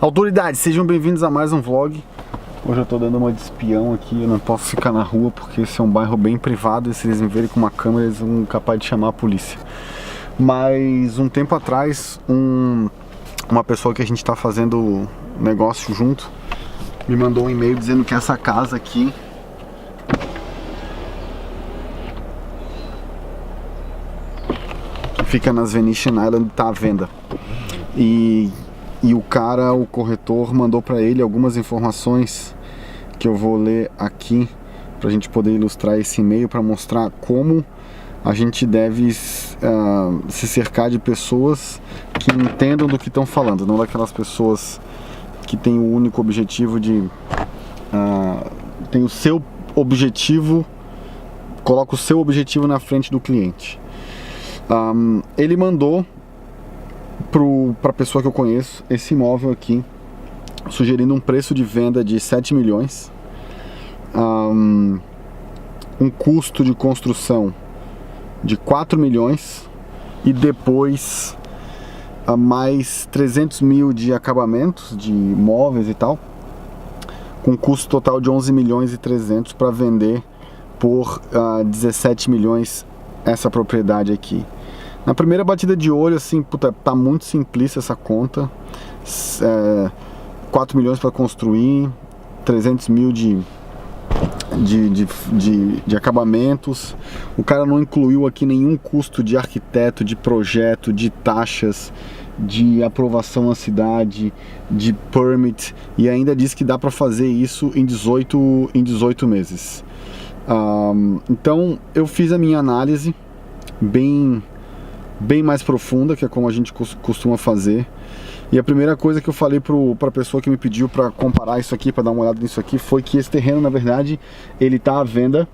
Autoridades, sejam bem-vindos a mais um vlog. Hoje eu tô dando uma de espião aqui, eu não posso ficar na rua porque esse é um bairro bem privado e se eles me verem com uma câmera eles vão capaz de chamar a polícia. Mas um tempo atrás, uma pessoa que a gente tá fazendo negócio junto me mandou um e-mail dizendo que essa casa aqui que fica nas Venetian Island tá à venda. E o cara, o corretor, mandou para ele algumas informações que eu vou ler aqui para a gente poder ilustrar esse e-mail, para mostrar como a gente deve se cercar de pessoas que entendam do que estão falando, não daquelas pessoas que têm o único objetivo de... tem o seu objetivo, coloca o seu objetivo na frente do cliente. Ele mandou para a pessoa que eu conheço esse imóvel aqui, sugerindo um preço de venda de 7 milhões, um custo de construção de 4 milhões e depois mais 300 mil de acabamentos de móveis e tal, com custo total de 11 milhões e 300 para vender por 17 milhões essa propriedade aqui. Na primeira batida de olho, assim, puta, tá muito simplista essa conta. 4 milhões para construir, 300 mil de acabamentos. O cara não incluiu aqui nenhum custo de arquiteto, de projeto, de taxas, de aprovação na cidade, de permit, e ainda diz que dá para fazer isso em 18 meses. Então eu fiz a minha análise bem mais profunda, que é como a gente costuma fazer. E a primeira coisa que eu falei para a pessoa que me pediu para comparar isso aqui, para dar uma olhada nisso aqui, foi que esse terreno, na verdade, ele está à venda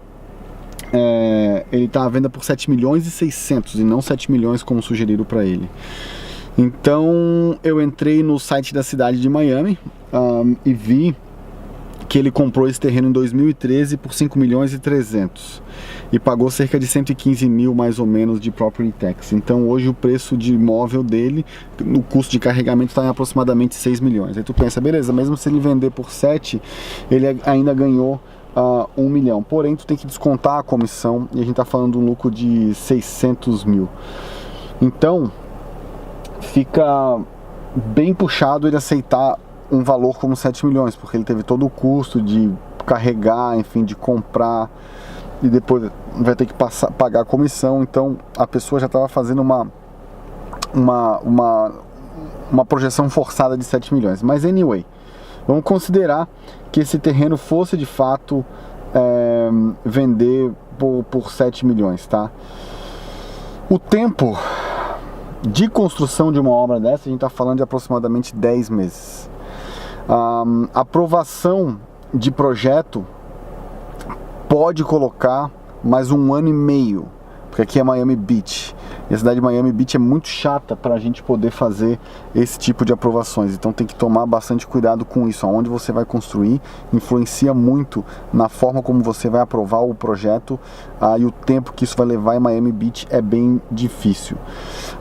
por 7 milhões e 600 e não 7 milhões como sugeriram para ele. Então eu entrei no site da cidade de Miami e vi que ele comprou esse terreno em 2013 por 5 milhões e 300 e pagou cerca de 115 mil mais ou menos de property tax. Então hoje o preço de imóvel dele, no custo de carregamento, está em aproximadamente 6 milhões. Aí tu pensa, beleza, mesmo se ele vender por 7, ele ainda ganhou 1 milhão. Porém tu tem que descontar a comissão e a gente está falando de um lucro de 600 mil. Então fica bem puxado ele aceitar um valor como 7 milhões, porque ele teve todo o custo de carregar, enfim, de comprar, e depois vai ter que pagar a comissão. Então a pessoa já estava fazendo uma projeção forçada de 7 milhões. Mas anyway, vamos considerar que esse terreno fosse de fato vender por 7 milhões, tá? O tempo de construção de uma obra dessa, a gente está falando de aproximadamente 10 meses. A aprovação de projeto pode colocar mais 1 ano e meio, porque aqui é Miami Beach e a cidade de Miami Beach é muito chata para a gente poder fazer esse tipo de aprovações. Então tem que tomar bastante cuidado com isso. Aonde você vai construir influencia muito na forma como você vai aprovar o projeto, e o tempo que isso vai levar em Miami Beach é bem difícil.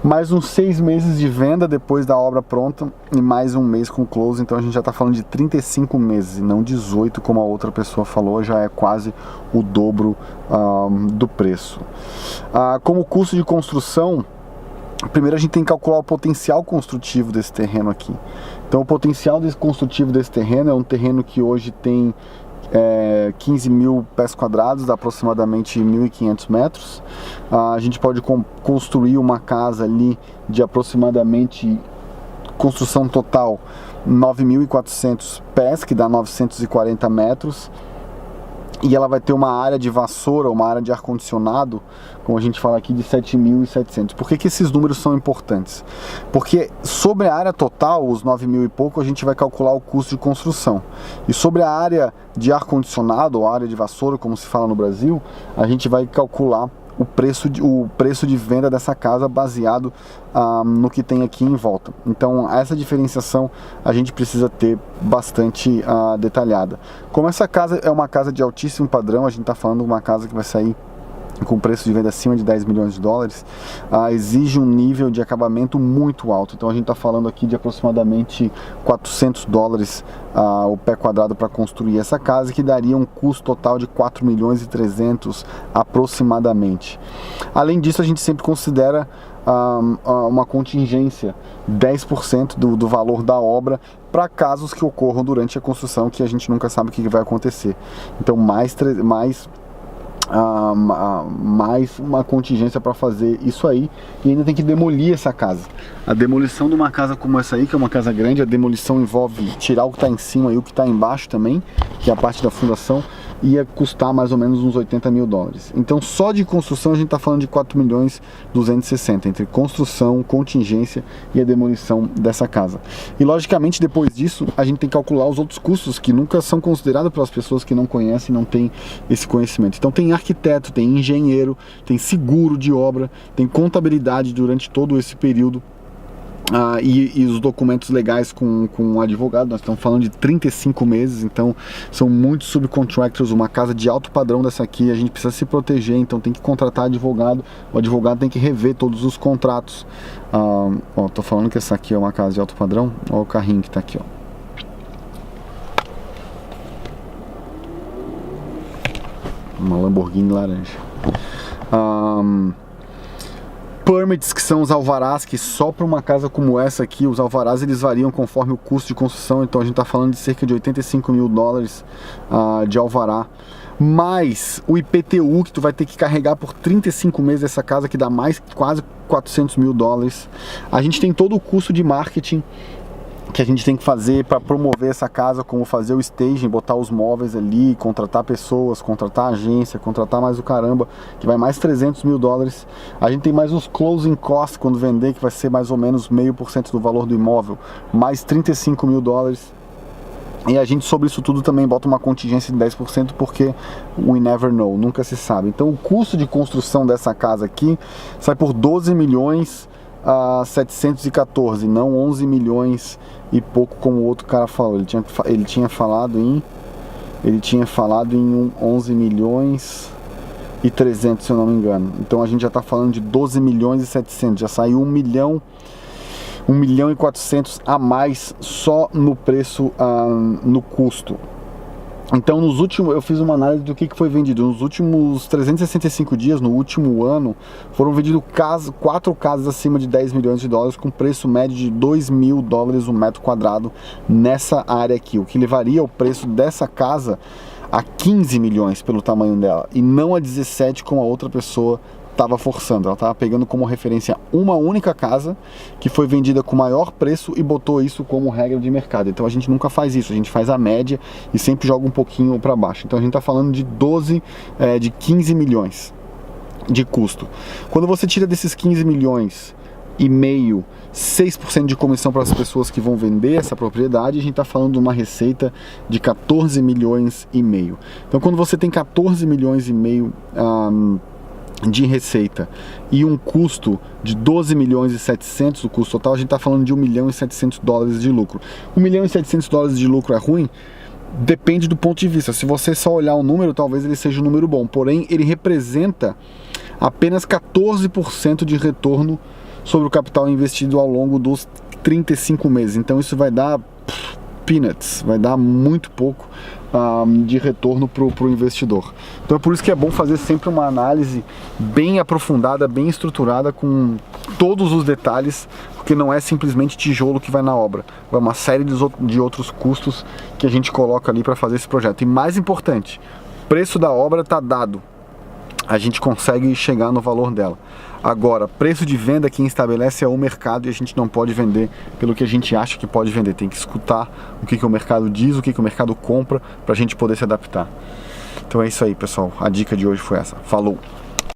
Mais uns 6 meses de venda depois da obra pronta e mais 1 mês com close. Então a gente já está falando de 35 meses e não 18 como a outra pessoa falou. Já é quase o dobro do preço. Como custo de construção, primeiro a gente tem que calcular o potencial construtivo desse terreno aqui. Então o potencial construtivo desse terreno é um terreno que hoje tem 15 mil pés quadrados, dá aproximadamente 1.500 metros. A gente pode construir uma casa ali de aproximadamente, construção total, 9.400 pés, que dá 940 metros. E ela vai ter uma área de vassoura, uma área de ar-condicionado, como a gente fala aqui, de 7.700. Por que esses números são importantes? Porque sobre a área total, os 9 mil e pouco, a gente vai calcular o custo de construção. E sobre a área de ar-condicionado, ou área de vassoura, como se fala no Brasil, a gente vai calcular o preço de venda dessa casa baseado no que tem aqui em volta. Então essa diferenciação a gente precisa ter bastante detalhada. Como essa casa é uma casa de altíssimo padrão, a gente está falando de uma casa que vai sair com preço de venda acima de 10 milhões de dólares, exige um nível de acabamento muito alto. Então a gente está falando aqui de aproximadamente 400 dólares o pé quadrado para construir essa casa, que daria um custo total de 4 milhões e 300 aproximadamente. Além disso, a gente sempre considera uma contingência, 10% do valor da obra, para casos que ocorram durante a construção, que a gente nunca sabe o que vai acontecer. Então mais uma contingência para fazer isso aí, e ainda tem que demolir essa casa. A demolição de uma casa como essa aí, que é uma casa grande, a demolição envolve tirar o que está em cima e o que está embaixo também, que é a parte da fundação, ia custar mais ou menos uns 80 mil dólares. Então só de construção a gente está falando de 4 milhões 260, entre construção, contingência e a demolição dessa casa. E logicamente depois disso a gente tem que calcular os outros custos que nunca são considerados pelas pessoas que não conhecem, não têm esse conhecimento. Então tem arquiteto, tem engenheiro, tem seguro de obra, tem contabilidade durante todo esse período. E os documentos legais com o advogado. Nós estamos falando de 35 meses, então são muitos subcontractors. Uma casa de alto padrão dessa aqui, a gente precisa se proteger, então tem que contratar advogado. O advogado tem que rever todos os contratos. Tô falando que essa aqui é uma casa de alto padrão. Olha o carrinho que está aqui, ó. Uma Lamborghini laranja. Permits, que são os alvarás, que só para uma casa como essa aqui, os alvarás eles variam conforme o custo de construção. Então a gente está falando de cerca de 85 mil dólares de alvará, mais o IPTU que tu vai ter que carregar por 35 meses essa casa, que dá mais quase 400 mil dólares. A gente tem todo o custo de marketing que a gente tem que fazer para promover essa casa, como fazer o staging, botar os móveis ali, contratar pessoas, contratar agência, contratar mais o caramba, que vai mais 300 mil dólares. A gente tem mais os closing costs quando vender, que vai ser mais ou menos 0,5% do valor do imóvel, mais 35 mil dólares. E a gente sobre isso tudo também bota uma contingência de 10%, porque we never know, nunca se sabe. Então o custo de construção dessa casa aqui sai por 12 milhões 714, não 11 milhões e pouco como o outro cara falou. Ele tinha falado em 11 milhões e 300, se eu não me engano. Então a gente já está falando de 12 milhões e 700, já saiu 1 milhão e 400 a mais só no preço, no custo. Então eu fiz uma análise do que foi vendido. Nos últimos 365 dias, no último ano, foram vendidos 4 casas acima de 10 milhões de dólares, com preço médio de 2 mil dólares o metro quadrado nessa área aqui, o que levaria o preço dessa casa a 15 milhões pelo tamanho dela, e não a 17 como a outra pessoa estava forçando. Ela estava pegando como referência uma única casa que foi vendida com maior preço e botou isso como regra de mercado. Então a gente nunca faz isso, a gente faz a média e sempre joga um pouquinho para baixo. Então a gente está falando de 15 milhões de custo. Quando você tira desses 15 milhões e meio 6% de comissão para as pessoas que vão vender essa propriedade, a gente está falando de uma receita de 14 milhões e meio. Então quando você tem 14 milhões e meio de receita e um custo de 12 milhões e 700, o custo total, a gente está falando de 1 milhão e 700 dólares de lucro. 1 milhão e 700 dólares de lucro é ruim? Depende do ponto de vista. Se você só olhar o número, talvez ele seja um número bom, porém ele representa apenas 14% de retorno sobre o capital investido ao longo dos 35 meses. Então isso vai dar peanuts, vai dar muito pouco de retorno para o investidor. Então é por isso que é bom fazer sempre uma análise bem aprofundada, bem estruturada, com todos os detalhes, porque não é simplesmente tijolo que vai na obra, é uma série de outros custos que a gente coloca ali para fazer esse projeto. E mais importante, o preço da obra está dado, a gente consegue chegar no valor dela. Agora, preço de venda quem estabelece é o mercado, e a gente não pode vender pelo que a gente acha que pode vender. Tem que escutar o que o mercado diz, o que o mercado compra, para a gente poder se adaptar. Então é isso aí, pessoal. A dica de hoje foi essa. Falou!